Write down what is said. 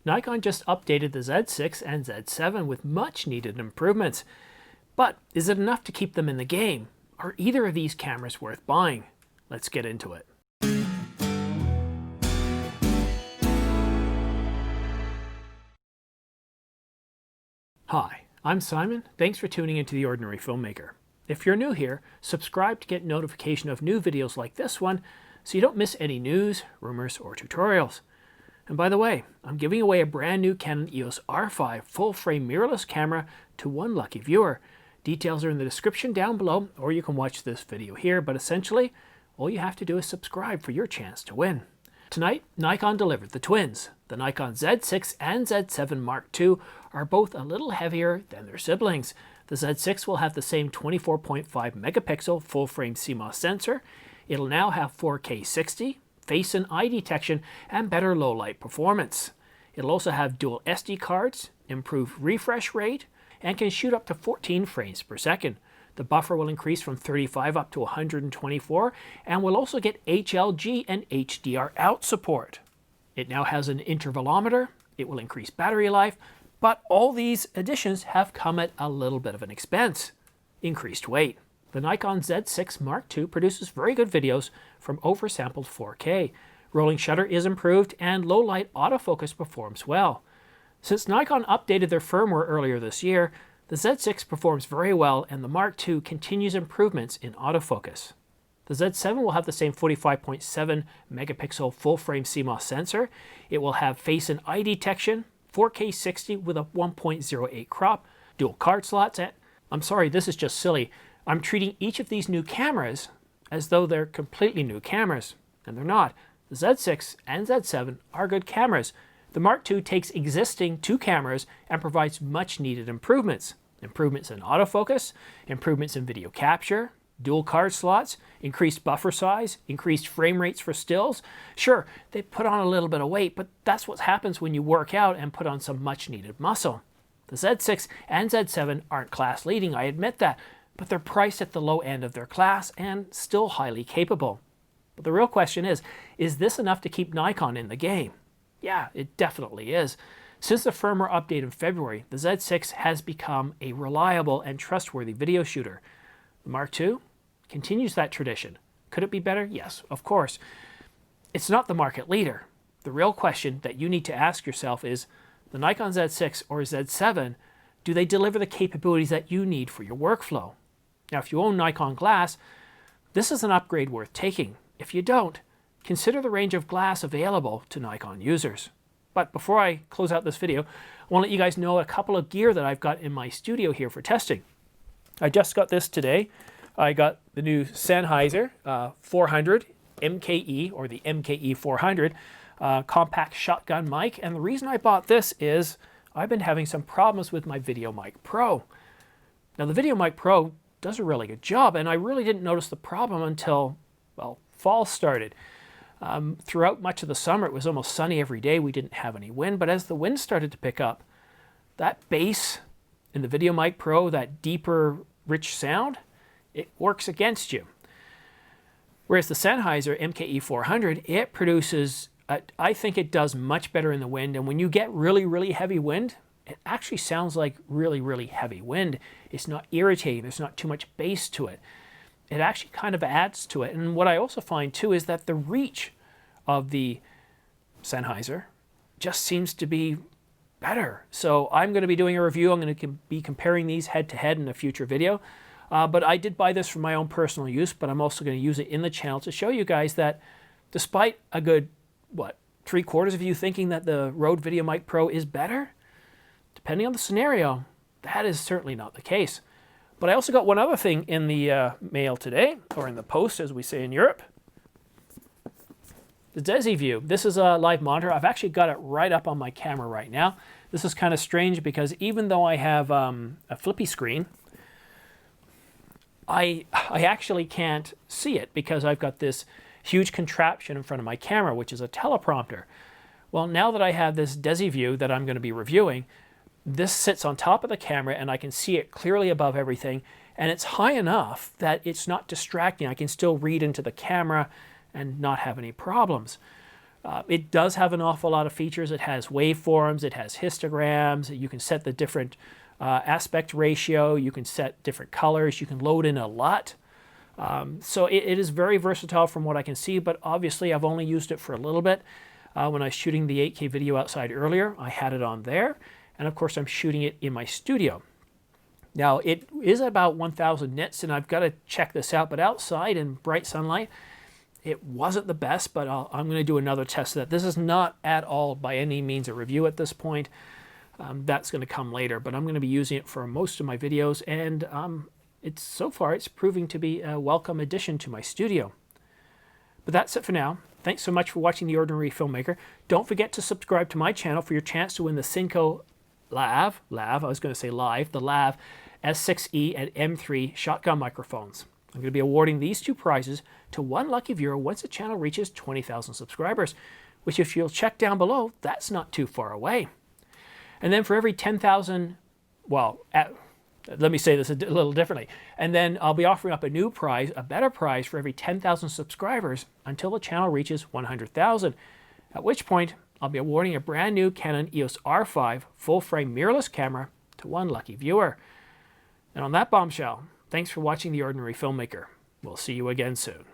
Nikon just updated the Z6 and Z7 with much needed improvements. But is it enough to keep them in the game? Are either of these cameras worth buying? Let's get into it. Hi, I'm Simon. Thanks for tuning into The Ordinary Filmmaker. If you're new here, subscribe to get notification of new videos like this one so you don't miss any news, rumors, or tutorials. And by the way, I'm giving away a brand new Canon EOS R5 full-frame mirrorless camera to one lucky viewer. Details are in the description down below, or you can watch this video here, but essentially, all you have to do is subscribe for your chance to win. Tonight, Nikon delivered the twins. The Nikon Z6 and Z7 Mark II are both a little heavier than their siblings. The Z6 will have the same 24.5 megapixel full-frame CMOS sensor. It'll now have 4K 60, face and eye detection, and better low-light performance. It'll also have dual SD cards, improved refresh rate, and can shoot up to 14 frames per second. The buffer will increase from 35 up to 124, and will also get HLG and HDR out support. It now has an intervalometer, it will increase battery life, but all these additions have come at a little bit of an expense. Increased weight. The Nikon Z6 Mark II produces very good videos from oversampled 4K. Rolling shutter is improved and low-light autofocus performs well. Since Nikon updated their firmware earlier this year, the Z6 performs very well and the Mark II continues improvements in autofocus. The Z7 will have the same 45.7 megapixel full-frame CMOS sensor. It will have face and eye detection, 4K 60 with a 1.08 crop, dual card slots, and I'm sorry, this is just silly. I'm treating each of these new cameras as though they're completely new cameras, and they're not. The Z6 and Z7 are good cameras. The Mark II takes existing two cameras and provides much needed improvements. Improvements in autofocus, improvements in video capture, dual card slots, increased buffer size, increased frame rates for stills. Sure, they put on a little bit of weight, but that's what happens when you work out and put on some much needed muscle. The Z6 and Z7 aren't class leading, I admit that, but they're priced at the low end of their class and still highly capable. But the real question is this enough to keep Nikon in the game? Yeah, it definitely is. Since the firmware update in February, the Z6 has become a reliable and trustworthy video shooter. The Mark II continues that tradition. Could it be better? Yes, of course. It's not the market leader. The real question that you need to ask yourself is, the Nikon Z6 or Z7, do they deliver the capabilities that you need for your workflow? Now, if you own Nikon glass, this is an upgrade worth taking. If you don't, consider the range of glass available to Nikon users. But before I close out this video, I want to let you guys know a couple of gear that I've got in my studio here for testing. I just got this today. I got the new Sennheiser 400 MKE, or the MKE 400 compact shotgun mic. And the reason I bought this is I've been having some problems with my VideoMic Pro. Now, the VideoMic Pro does a really good job, and I really didn't notice the problem until, well, fall started. Throughout much of the summer, it was almost sunny every day. We didn't have any wind, but as the wind started to pick up, that bass in the VideoMic Pro, that deeper, rich sound, it works against you. Whereas the Sennheiser MKE 400, it produces, I think it does much better in the wind, and when you get really, really heavy wind, it actually sounds like really, really heavy wind. It's not irritating. There's not too much bass to it. It actually kind of adds to it. And what I also find too is that the reach of the Sennheiser just seems to be better. So I'm going to be doing a review. I'm going to be comparing these head to head in a future video. But I did buy this for my own personal use, but I'm also going to use it in the channel to show you guys that despite a good, 3/4 of you thinking that the Rode VideoMic Pro is better, depending on the scenario, that is certainly not the case. But I also got one other thing in the mail today, or in the post as we say in Europe. The Desview. This is a live monitor. I've actually got it right up on my camera right now. This is kind of strange because even though I have a flippy screen, I actually can't see it because I've got this huge contraption in front of my camera, which is a teleprompter. Well, now that I have this Desview that I'm going to be reviewing, this sits on top of the camera and I can see it clearly above everything, and it's high enough that it's not distracting. I can still read into the camera and not have any problems. It does have an awful lot of features. It has waveforms, it has histograms, you can set the different aspect ratio, you can set different colors, you can load in a LUT. So it is very versatile from what I can see, but obviously I've only used it for a little bit. When I was shooting the 8K video outside earlier, I had it on there, and of course I'm shooting it in my studio. Now it is about 1000 nits, and I've got to check this out, but outside in bright sunlight, it wasn't the best, but I'm going to do another test of that. This is not at all by any means a review at this point. That's going to come later, but I'm going to be using it for most of my videos, and so far it's proving to be a welcome addition to my studio. But that's it for now. Thanks so much for watching The Ordinary Filmmaker. Don't forget to subscribe to my channel for your chance to win the Synco Lav, I was going to say live, the Lav S6E and M3 shotgun microphones. I'm going to be awarding these two prizes to one lucky viewer once the channel reaches 20,000 subscribers, which if you'll check down below, that's not too far away. And then for every 10,000, well, let me say this a little differently, and then I'll be offering up a new prize, a better prize for every 10,000 subscribers until the channel reaches 100,000, at which point I'll be awarding a brand new Canon EOS R5 full-frame mirrorless camera to one lucky viewer. And on that bombshell, thanks for watching The Ordinary Filmmaker. We'll see you again soon.